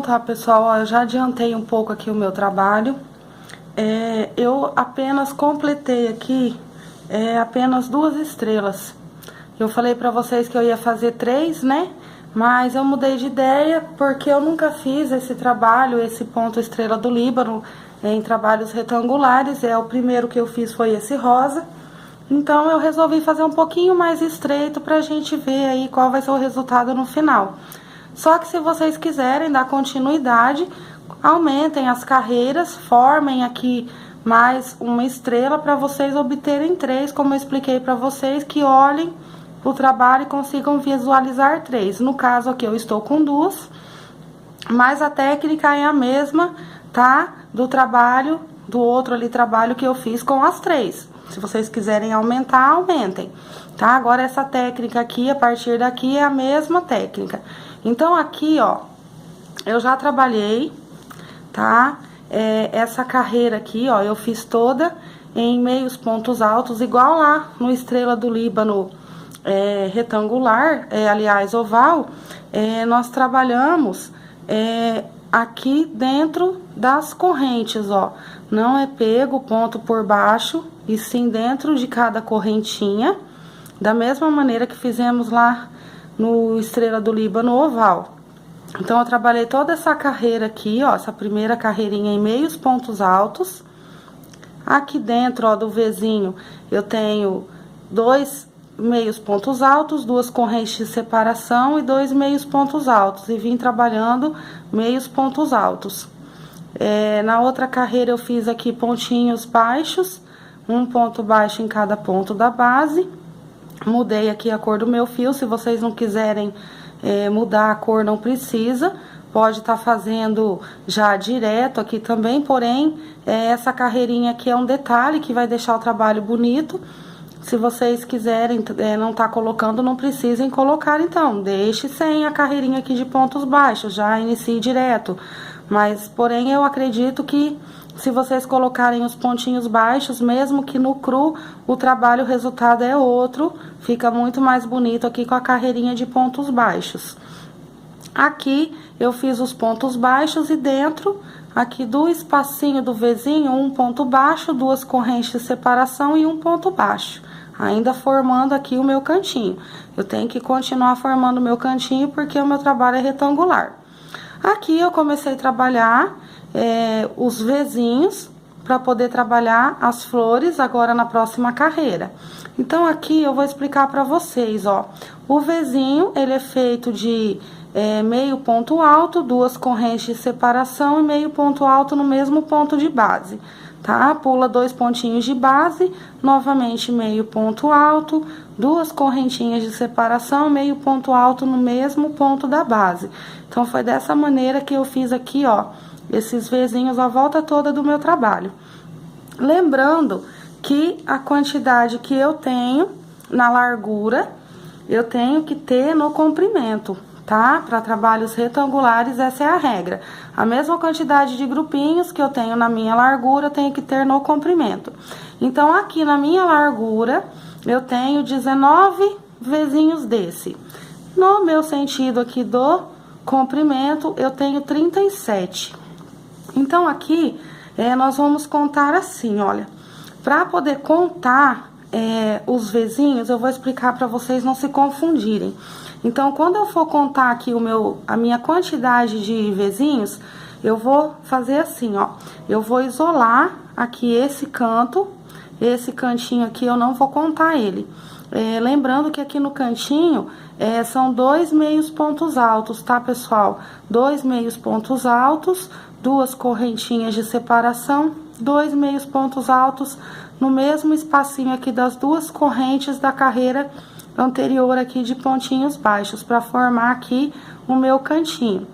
tá, pessoal? Ó, eu já adiantei um pouco aqui o meu trabalho. Eu apenas completei aqui apenas 2 estrelas. Eu falei pra vocês que eu ia fazer 3, né? Mas eu mudei de ideia porque eu nunca fiz esse trabalho, esse ponto estrela do Líbano, em trabalhos retangulares. O primeiro que eu fiz foi esse rosa. Então eu resolvi fazer um pouquinho mais estreito pra gente ver aí qual vai ser o resultado no final. Só que se vocês quiserem dar continuidade, aumentem as carreiras, formem aqui mais uma estrela para vocês obterem 3, como eu expliquei para vocês, que olhem o trabalho e consigam visualizar 3. No caso aqui eu estou com 2, mas a técnica é a mesma, tá? Do trabalho, do outro ali trabalho que eu fiz com as 3. Se vocês quiserem aumentar, aumentem, tá? Agora essa técnica aqui, a partir daqui, é a mesma técnica. Então aqui, ó, eu já trabalhei, tá? Essa carreira aqui, ó, eu fiz toda em meios pontos altos, igual lá no Estrela do Líbano retangular, aliás, oval. Nós trabalhamos aqui dentro das correntes, ó. Não é pego ponto por baixo, e sim dentro de cada correntinha, da mesma maneira que fizemos lá no Estrela do Líbano oval. Então, eu trabalhei toda essa carreira aqui, ó, essa primeira carreirinha em meios pontos altos. Aqui dentro, ó, do Vzinho, eu tenho 2 meios pontos altos, 2 correntes de separação e 2 meios pontos altos. E vim trabalhando meios pontos altos. Na outra carreira, eu fiz aqui pontinhos baixos, um ponto baixo em cada ponto da base. Mudei aqui a cor do meu fio. Se vocês não quiserem mudar a cor, não precisa. Pode estar fazendo já direto aqui também, porém, essa carreirinha aqui é um detalhe que vai deixar o trabalho bonito. Se vocês quiserem não tá colocando, não precisem colocar, então. Deixe sem a carreirinha aqui de pontos baixos, já inicie direto. Mas, porém, eu acredito que se vocês colocarem os pontinhos baixos, mesmo que no cru, o trabalho, o resultado é outro. Fica muito mais bonito aqui com a carreirinha de pontos baixos. Aqui, eu fiz os pontos baixos e dentro, aqui do espacinho do Vzinho, um ponto baixo, 2 correntes de separação e um ponto baixo. Ainda formando aqui o meu cantinho. Eu tenho que continuar formando o meu cantinho porque o meu trabalho é retangular. Aqui eu comecei a trabalhar os Vzinhos para poder trabalhar as flores agora na próxima carreira. Então aqui eu vou explicar para vocês, ó. O Vzinho, ele é feito de meio ponto alto, 2 correntes de separação e meio ponto alto no mesmo ponto de base, tá? Pula 2 pontinhos de base, novamente meio ponto alto, 2 correntinhas de separação, meio ponto alto no mesmo ponto da base. Então, foi dessa maneira que eu fiz aqui, ó, esses Vzinhos a volta toda do meu trabalho. Lembrando que a quantidade que eu tenho na largura, eu tenho que ter no comprimento, tá? Para trabalhos retangulares, essa é a regra. A mesma quantidade de grupinhos que eu tenho na minha largura, eu tenho que ter no comprimento. Então, aqui na minha largura, eu tenho 19 Vzinhos desse. No meu sentido aqui do comprimento, eu tenho 37. Então, aqui, nós vamos contar assim, olha. Para poder contar os Vzinhos, eu vou explicar para vocês não se confundirem. Então, quando eu for contar aqui a minha quantidade de Vzinhos, eu vou fazer assim, ó. Eu vou isolar aqui esse canto, esse cantinho aqui eu não vou contar ele. Lembrando que aqui no cantinho são 2 meios pontos altos, tá, pessoal? 2 meios pontos altos, 2 correntinhas de separação, 2 meios pontos altos no mesmo espacinho aqui das 2 correntes da carreira anterior aqui de pontinhos baixos, para formar aqui o meu cantinho.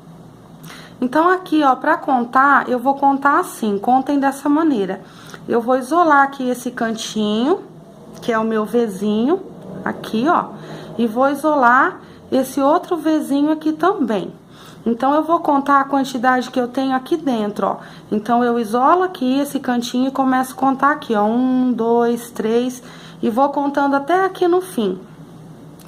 Então, aqui, ó, para contar, eu vou contar assim, contem dessa maneira. Eu vou isolar aqui esse cantinho, que é o meu Vzinho, aqui, ó, e vou isolar esse outro Vzinho aqui também. Então, eu vou contar a quantidade que eu tenho aqui dentro, ó. Então, eu isolo aqui esse cantinho e começo a contar aqui, ó, 1, 2, 3, e vou contando até aqui no fim.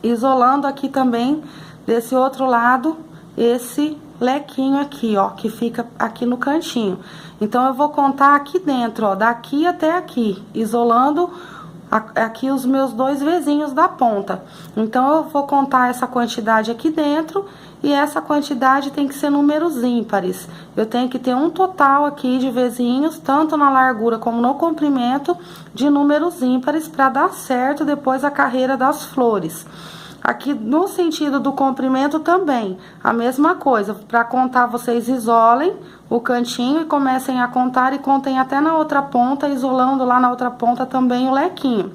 Isolando aqui também, desse outro lado, esse lequinho aqui, ó, que fica aqui no cantinho. Então, eu vou contar aqui dentro, ó, daqui até aqui, isolando aqui os meus 2 vezinhos da ponta. Então, eu vou contar essa quantidade aqui dentro e essa quantidade tem que ser números ímpares. Eu tenho que ter um total aqui de vezinhos, tanto na largura como no comprimento, de números ímpares para dar certo depois a carreira das flores. Aqui no sentido do comprimento também, a mesma coisa. Para contar, vocês isolem o cantinho e comecem a contar e contem até na outra ponta, isolando lá na outra ponta também o lequinho.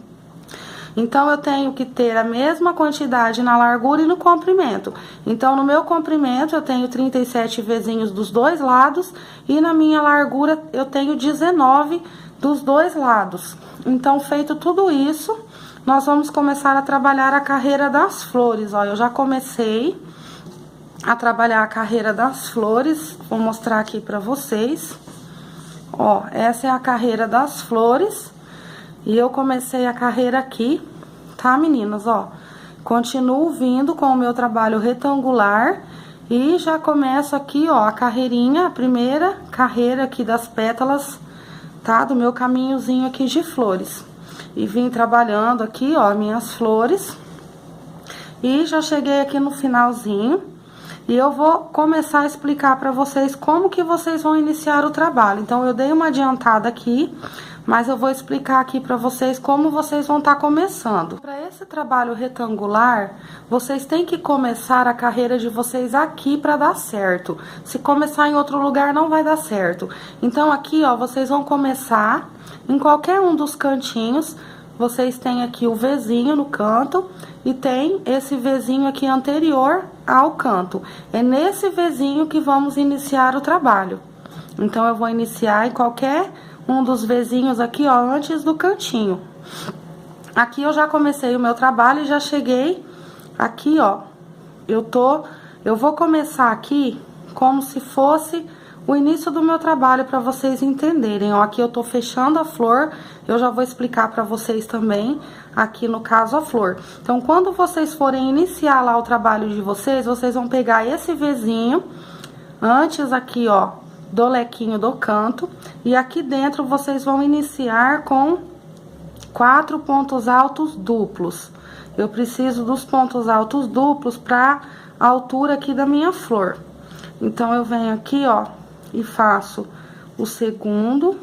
Então, eu tenho que ter a mesma quantidade na largura e no comprimento. Então, no meu comprimento, eu tenho 37 vezinhos dos 2 lados e na minha largura eu tenho 19 dos 2 lados. Então, feito tudo isso, nós vamos começar a trabalhar a carreira das flores. Ó, eu já comecei a trabalhar a carreira das flores, vou mostrar aqui pra vocês. Ó, essa é a carreira das flores. E eu comecei a carreira aqui, tá, meninas? Ó, continuo vindo com o meu trabalho retangular e já começo aqui, ó, a carreirinha, a primeira carreira aqui das pétalas, tá? Do meu caminhozinho aqui de flores. E vim trabalhando aqui, ó, minhas flores. E já cheguei aqui no finalzinho. E eu vou começar a explicar pra vocês como que vocês vão iniciar o trabalho. Então, eu dei uma adiantada aqui, mas eu vou explicar aqui pra vocês como vocês vão estar começando. Para esse trabalho retangular, vocês têm que começar a carreira de vocês aqui pra dar certo. Se começar em outro lugar, não vai dar certo. Então, aqui, ó, vocês vão começar em qualquer um dos cantinhos. Vocês têm aqui o Vzinho no canto e tem esse Vzinho aqui anterior ao canto. É nesse Vzinho que vamos iniciar o trabalho. Então, eu vou iniciar em qualquer um dos Vzinhos aqui, ó, antes do cantinho. Aqui eu já comecei o meu trabalho e já cheguei aqui, ó. Eu vou começar aqui como se fosse o início do meu trabalho para vocês entenderem, ó. Aqui eu tô fechando a flor, eu já vou explicar para vocês também, aqui no caso, a flor. Então, quando vocês forem iniciar lá o trabalho de vocês, vocês vão pegar esse Vzinho, antes aqui, ó, do lequinho do canto, e aqui dentro vocês vão iniciar com 4 pontos altos duplos. Eu preciso dos pontos altos duplos para a altura aqui da minha flor. Então, eu venho aqui, ó, e faço o segundo,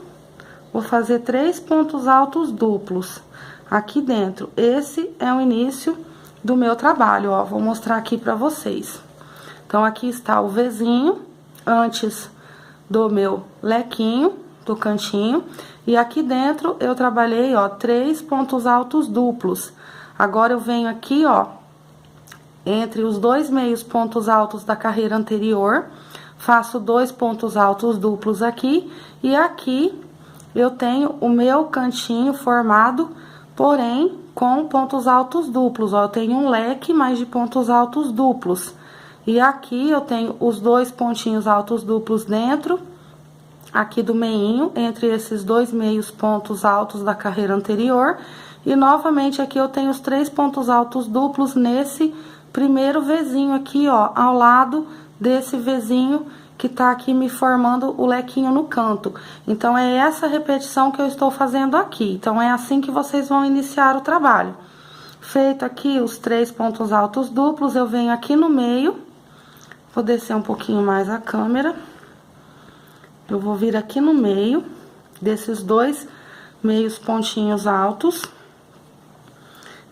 vou fazer 3 pontos altos duplos aqui dentro. Esse é o início do meu trabalho, ó, vou mostrar aqui pra vocês. Então, aqui está o Vzinho, antes do meu lequinho, do cantinho, e aqui dentro eu trabalhei, ó, 3 pontos altos duplos. Agora, eu venho aqui, ó, entre os 2 meios pontos altos da carreira anterior, faço 2 pontos altos duplos aqui, e aqui eu tenho o meu cantinho formado, porém, com pontos altos duplos, ó, eu tenho um leque mais de pontos altos duplos. E aqui eu tenho os 2 pontinhos altos duplos dentro, aqui do meinho, entre esses 2 meios pontos altos da carreira anterior, e novamente aqui eu tenho os 3 pontos altos duplos nesse primeiro Vzinho aqui, ó, ao lado desse Vzinho que tá aqui me formando o lequinho no canto. Então, é essa repetição que eu estou fazendo aqui. Então, é assim que vocês vão iniciar o trabalho. Feito aqui os 3 pontos altos duplos, eu venho aqui no meio, vou descer um pouquinho mais a câmera. Eu vou vir aqui no meio desses 2 meios pontinhos altos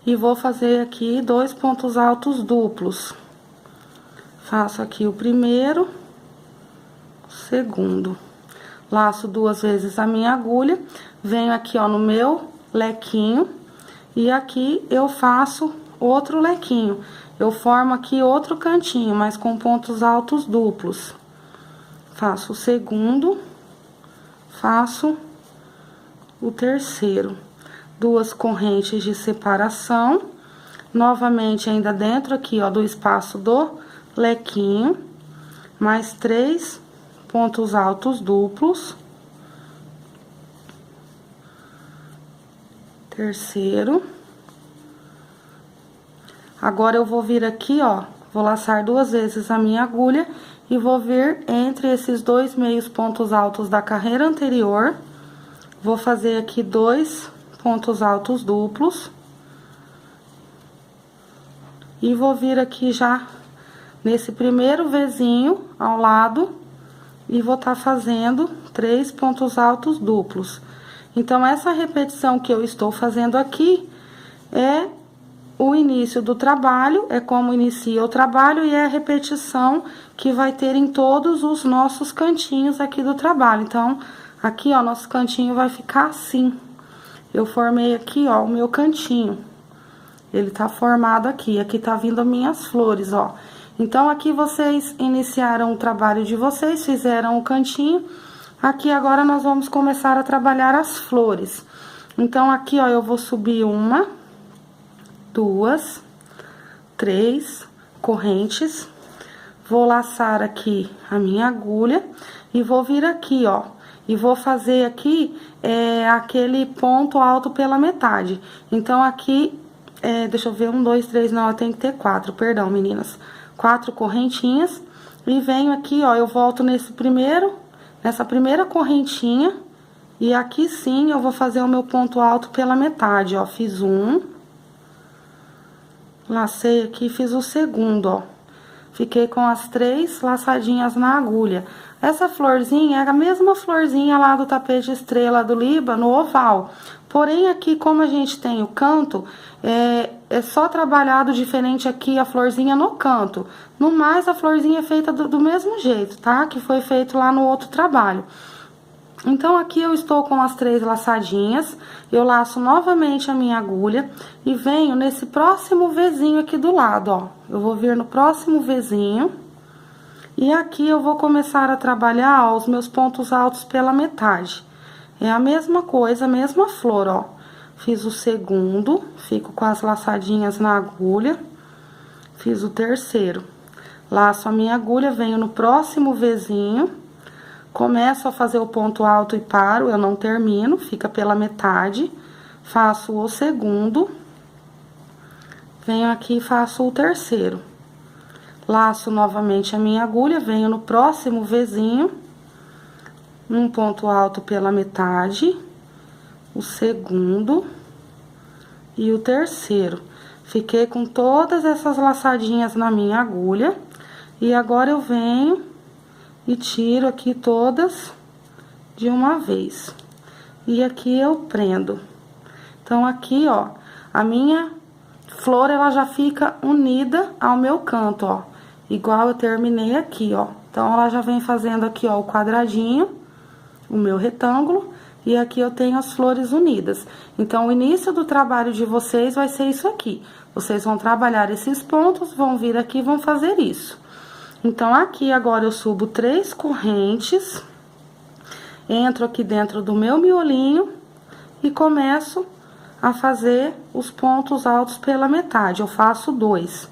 e vou fazer aqui 2 pontos altos duplos. Faço aqui o primeiro, o segundo. Laço 2 vezes a minha agulha, venho aqui, ó, no meu lequinho e aqui eu faço outro lequinho. Eu formo aqui outro cantinho, mas com pontos altos duplos. Faço o segundo, faço o terceiro. 2 correntes de separação, novamente ainda dentro aqui, ó, do espaço do lequinho, mais 3 pontos altos duplos. Terceiro. Agora, eu vou vir aqui, ó, Vou laçar 2 vezes a minha agulha e vou vir entre esses 2 meios pontos altos da carreira anterior. Vou fazer aqui 2 pontos altos duplos. E vou vir aqui já nesse primeiro Vzinho ao lado e vou tá fazendo 3 pontos altos duplos. Então, essa repetição que eu estou fazendo aqui é o início do trabalho, é como inicia o trabalho e é a repetição que vai ter em todos os nossos cantinhos aqui do trabalho. Então, aqui, ó, nosso cantinho vai ficar assim. Eu formei aqui, ó, o meu cantinho. Ele tá formado aqui, aqui tá vindo as minhas flores, ó. Então, aqui vocês iniciaram o trabalho de vocês, fizeram o cantinho. Aqui agora nós vamos começar a trabalhar as flores. Então, aqui, ó, eu vou subir 1, 2, 3 correntes. Vou laçar aqui a minha agulha e vou vir aqui, ó. E vou fazer aqui, aquele ponto alto pela metade. Então, aqui... deixa eu ver, 1, 2, 3, não, eu tenho que ter 4, perdão, meninas. 4 correntinhas. E venho aqui, ó, eu volto nessa primeira correntinha. E aqui sim, eu vou fazer o meu ponto alto pela metade, ó. Fiz 1. Lacei aqui, fiz o segundo, ó. Fiquei com as 3 laçadinhas na agulha. Essa florzinha é a mesma florzinha lá do tapete estrela do Líbano oval. Porém, aqui, como a gente tem o canto, é só trabalhado diferente aqui a florzinha no canto. No mais, a florzinha é feita do mesmo jeito, tá? Que foi feito lá no outro trabalho. Então, aqui eu estou com as 3 laçadinhas, eu laço novamente a minha agulha e venho nesse próximo Vzinho aqui do lado, ó. Eu vou vir no próximo Vzinho e aqui eu vou começar a trabalhar, ó, os meus pontos altos pela metade. É a mesma coisa, a mesma flor, ó. Fiz o segundo, fico com as laçadinhas na agulha, fiz o terceiro. Laço a minha agulha, venho no próximo Vzinho, começo a fazer o ponto alto e paro, eu não termino, fica pela metade. Faço o segundo, venho aqui e faço o terceiro. Laço novamente a minha agulha, venho no próximo Vzinho, um ponto alto pela metade, o segundo e o terceiro. Fiquei com todas essas laçadinhas na minha agulha e agora eu venho e tiro aqui todas de uma vez. E aqui eu prendo. Então, aqui, ó, a minha flor, ela já fica unida ao meu canto, ó. Igual eu terminei aqui, ó. Então, ela já vem fazendo aqui, ó, o quadradinho, o meu retângulo, e aqui eu tenho as flores unidas. Então, o início do trabalho de vocês vai ser isso aqui. Vocês vão trabalhar esses pontos, vão vir aqui e vão fazer isso. Então, aqui agora eu subo 3 correntes, entro aqui dentro do meu miolinho e começo a fazer os pontos altos pela metade. Eu faço 2,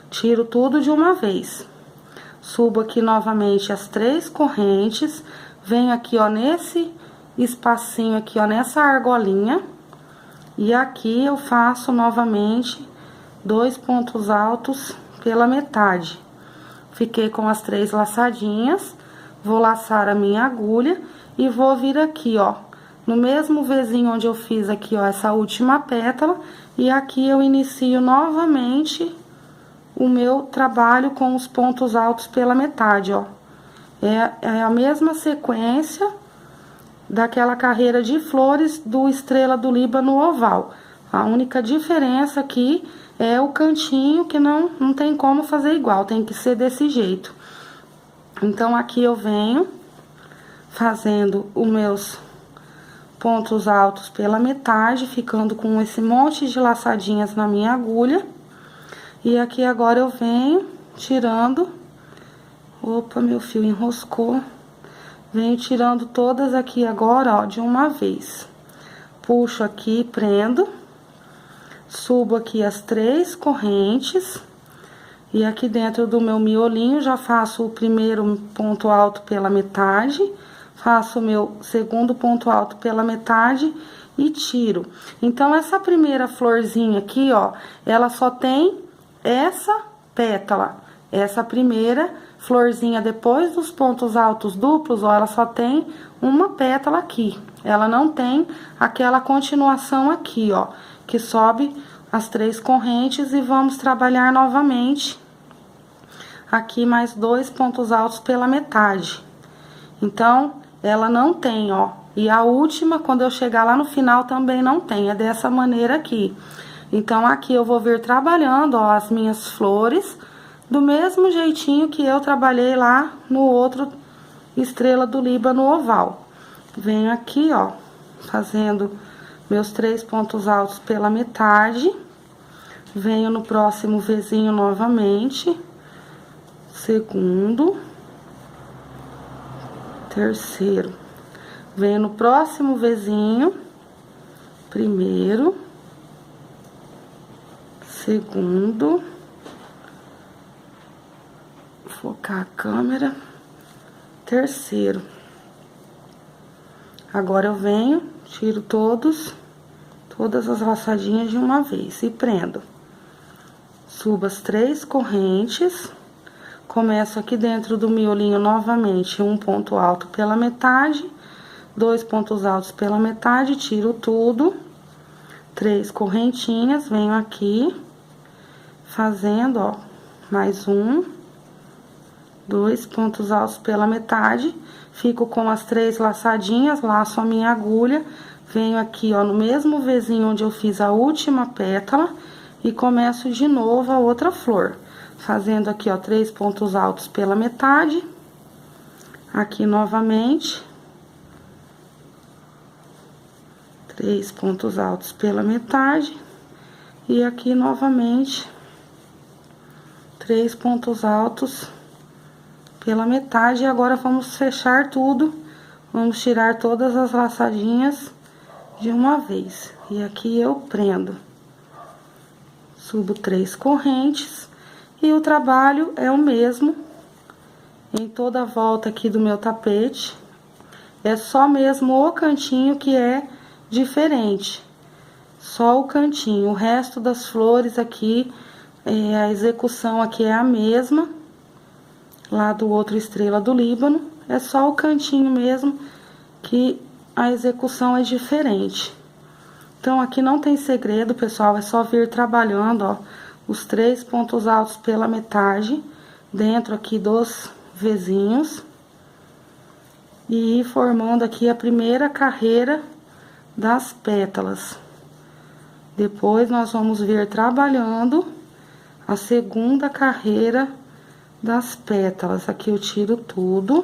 tiro tudo de uma vez. Subo aqui novamente as 3 correntes, venho aqui, ó, nesse espacinho aqui, ó, nessa argolinha, e aqui eu faço novamente 2 pontos altos pela metade. Fiquei com as 3 laçadinhas, vou laçar a minha agulha e vou vir aqui, ó, no mesmo Vzinho onde eu fiz aqui, ó, essa última pétala, e aqui eu inicio novamente o meu trabalho com os pontos altos pela metade, ó. É a mesma sequência daquela carreira de flores do Estrela do Líbano oval. A única diferença aqui é o cantinho, que não tem como fazer igual, tem que ser desse jeito. Então, aqui eu venho fazendo os meus pontos altos pela metade, ficando com esse monte de laçadinhas na minha agulha. E aqui agora eu venho tirando... Opa, meu fio enroscou. Venho tirando todas aqui agora, ó, de uma vez. Puxo aqui, prendo. Subo aqui as 3 correntes. E aqui dentro do meu miolinho já faço o primeiro ponto alto pela metade. Faço o meu segundo ponto alto pela metade e tiro. Então, essa primeira florzinha aqui, ó, ela só tem essa pétala. essa primeira florzinha depois dos pontos altos duplos, ó, ela só tem uma pétala aqui. Ela não tem aquela continuação aqui, ó, que sobe as 3 correntes e vamos trabalhar novamente aqui mais 2 pontos altos pela metade. Então, ela não tem, ó. E a última, quando eu chegar lá no final, também não tem. É dessa maneira aqui. Então, aqui eu vou vir trabalhando, ó, as minhas flores do mesmo jeitinho que eu trabalhei lá no outro Estrela do Líbano oval. Venho aqui, ó, fazendo meus 3 pontos altos pela metade. Venho no próximo Vzinho novamente. Segundo. Terceiro. Venho no próximo Vzinho. Primeiro. Segundo. Focar a câmera. Terceiro. Agora eu venho, tiro todas as laçadinhas de uma vez e prendo. Subo as 3 correntes. Começo aqui dentro do miolinho novamente, um ponto alto pela metade, 2 pontos altos pela metade, tiro tudo. 3 correntinhas, venho aqui, fazendo, ó, mais 1, 2 pontos altos pela metade, fico com as 3 laçadinhas, laço a minha agulha, venho aqui, ó, no mesmo Vzinho onde eu fiz a última pétala e começo de novo a outra flor. Fazendo aqui, ó, 3 pontos altos pela metade. Aqui novamente. 3 pontos altos pela metade. E aqui novamente. 3 pontos altos pela metade. E agora vamos fechar tudo. Vamos tirar todas as laçadinhas de uma vez. E aqui eu prendo. Subo 3 correntes. E o trabalho é o mesmo em toda a volta aqui do meu tapete. É só mesmo o cantinho que é diferente. Só o cantinho. O resto das flores aqui, a execução aqui é a mesma. Lá do outro Estrela do Líbano. É só o cantinho mesmo que a execução é diferente. Então, aqui não tem segredo, pessoal. É só vir trabalhando, ó, os 3 pontos altos pela metade, dentro aqui dos Vzinhos. E ir formando aqui a primeira carreira das pétalas. Depois, nós vamos vir trabalhando a segunda carreira das pétalas. Aqui eu tiro tudo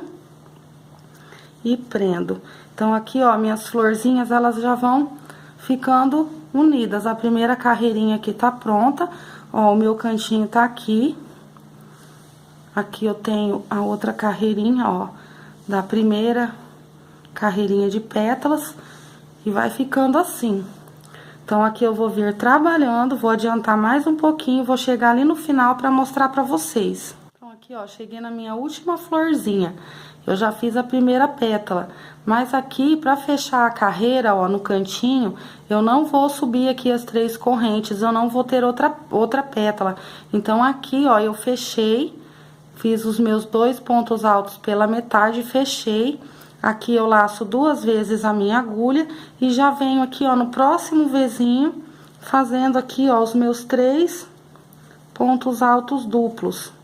e prendo. Então, aqui, ó, minhas florzinhas, elas já vão ficando unidas. A primeira carreirinha aqui tá pronta. Ó, o meu cantinho tá aqui. Aqui eu tenho a outra carreirinha, ó, da primeira carreirinha de pétalas. E vai ficando assim. Então, aqui eu vou vir trabalhando, vou adiantar mais um pouquinho, vou chegar ali no final pra mostrar pra vocês. Então, aqui, ó, cheguei na minha última florzinha. Eu já fiz a primeira pétala, mas aqui, pra fechar a carreira, ó, no cantinho, eu não vou subir aqui as 3 correntes, eu não vou ter outra pétala. Então, aqui, ó, eu fechei, fiz os meus 2 pontos altos pela metade, fechei. Aqui eu laço 2 vezes a minha agulha e já venho aqui, ó, no próximo Vzinho, fazendo aqui, ó, os meus 3 pontos altos duplos.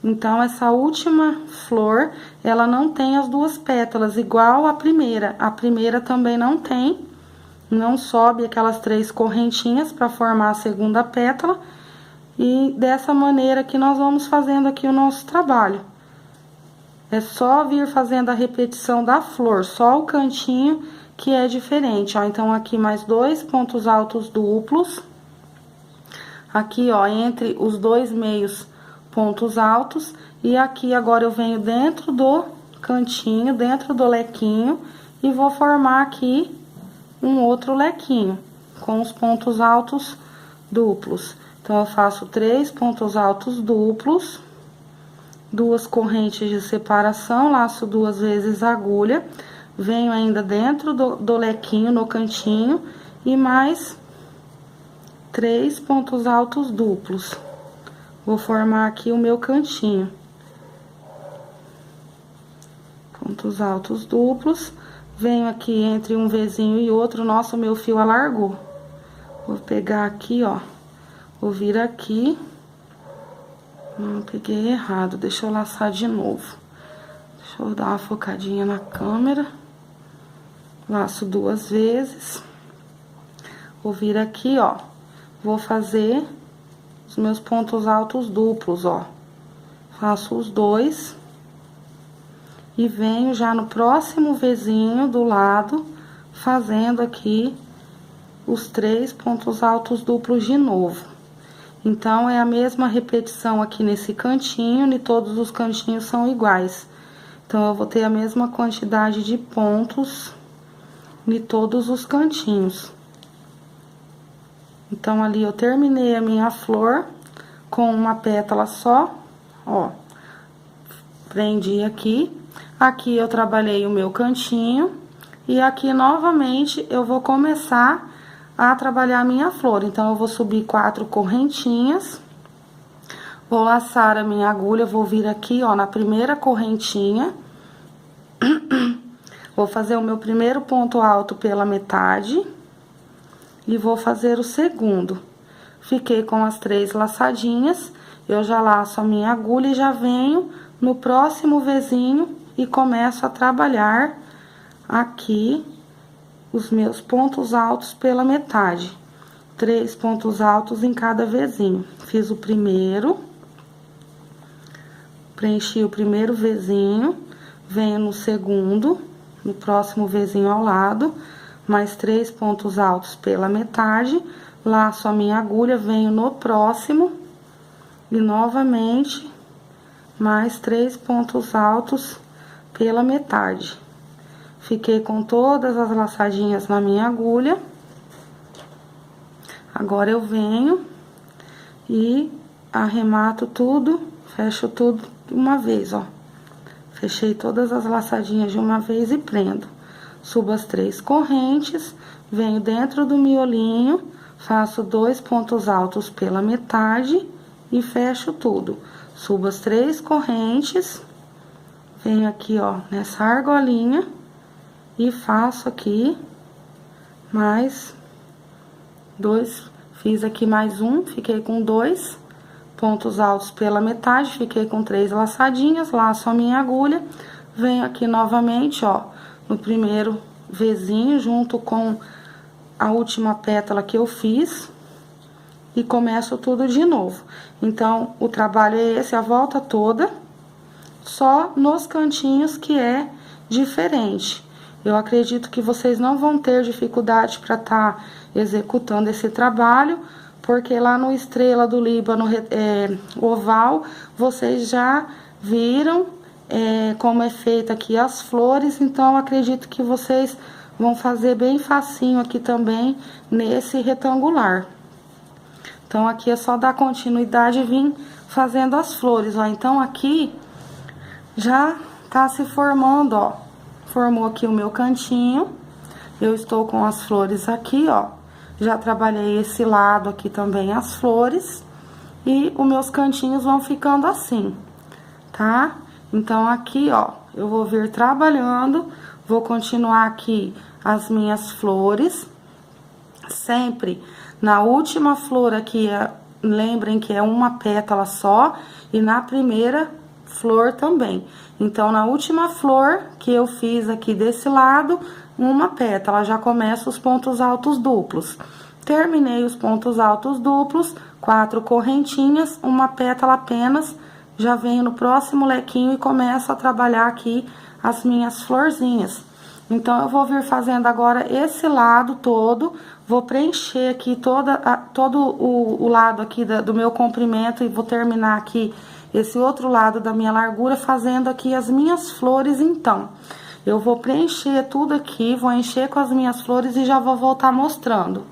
Então, essa última flor, ela não tem as 2 pétalas, igual a primeira. A primeira também não tem, não sobe aquelas 3 correntinhas para formar a segunda pétala. E dessa maneira que nós vamos fazendo aqui o nosso trabalho. É só vir fazendo a repetição da flor, só o cantinho que é diferente, ó. Então, aqui mais 2 pontos altos duplos. Aqui, ó, entre os 2 meios pontos altos. E aqui agora eu venho dentro do cantinho, dentro do lequinho, e vou formar aqui um outro lequinho com os pontos altos duplos. Então, eu faço 3 pontos altos duplos, 2 correntes de separação, laço 2 vezes a agulha, venho ainda dentro do lequinho, no cantinho, e mais 3 pontos altos duplos. Vou formar aqui o meu cantinho. Pontos altos duplos. Venho aqui entre um Vzinho e outro. Nossa, o meu fio alargou. Vou pegar aqui, ó. Vou vir aqui. Não, peguei errado. Deixa eu laçar de novo. Deixa eu dar uma focadinha na câmera. Laço 2 vezes. Vou vir aqui, ó. Vou fazer os meus pontos altos duplos, ó. Faço os 2. E venho já no próximo Vzinho do lado, fazendo aqui os 3 pontos altos duplos de novo. Então, é a mesma repetição aqui nesse cantinho, e todos os cantinhos são iguais. Então, eu vou ter a mesma quantidade de pontos em todos os cantinhos. Então, ali eu terminei a minha flor com uma pétala só, ó. Prendi aqui. Aqui eu trabalhei o meu cantinho. E aqui, novamente, eu vou começar a trabalhar a minha flor. Então, eu vou subir 4 correntinhas. Vou laçar a minha agulha, vou vir aqui, ó, na primeira correntinha. Vou fazer o meu primeiro ponto alto pela metade. E vou fazer o segundo. Fiquei com as 3 laçadinhas. Eu já laço a minha agulha e já venho no próximo Vzinho e começo a trabalhar aqui os meus pontos altos pela metade. 3 pontos altos em cada Vzinho. Fiz o primeiro. Preenchi o primeiro Vzinho. Venho no segundo, no próximo Vzinho ao lado. Mais 3 pontos altos pela metade. Laço a minha agulha, venho no próximo. E novamente, mais 3 pontos altos pela metade. Fiquei com todas as laçadinhas na minha agulha. Agora, eu venho e arremato tudo, fecho tudo de uma vez, ó. Fechei todas as laçadinhas de uma vez e prendo. Subo as 3 correntes, venho dentro do miolinho, faço 2 pontos altos pela metade e fecho tudo. Subo as 3 correntes, venho aqui, ó, nessa argolinha e faço aqui mais 2, fiz aqui mais um, fiquei com 2 pontos altos pela metade, fiquei com 3 laçadinhas, laço a minha agulha, venho aqui novamente, ó, no primeiro Vzinho, junto com a última pétala que eu fiz, e começo tudo de novo. Então, o trabalho é esse, a volta toda, só nos cantinhos que é diferente. Eu acredito que vocês não vão ter dificuldade para estar executando esse trabalho, porque lá no Estrela do Líbano oval, vocês já viram como é feita aqui as flores, então acredito que vocês vão fazer bem facinho aqui também nesse retangular. Então, aqui é só dar continuidade e vir fazendo as flores, ó. Então, aqui já tá se formando, ó. Formou aqui o meu cantinho. Eu estou com as flores aqui, ó. Já trabalhei esse lado aqui também, as flores. E os meus cantinhos vão ficando assim, tá? Então, aqui, ó, eu vou vir trabalhando, vou continuar aqui as minhas flores. Sempre na última flor aqui, lembrem que é uma pétala só, e na primeira flor também. Então, na última flor que eu fiz aqui desse lado, uma pétala, já começa os pontos altos duplos. Terminei os pontos altos duplos, 4 correntinhas, uma pétala apenas, já venho no próximo lequinho e começo a trabalhar aqui as minhas florzinhas. Então, eu vou vir fazendo agora esse lado todo, vou preencher aqui todo o lado aqui do meu comprimento e vou terminar aqui esse outro lado da minha largura fazendo aqui as minhas flores, então. Eu vou preencher tudo aqui, vou encher com as minhas flores e já vou voltar mostrando.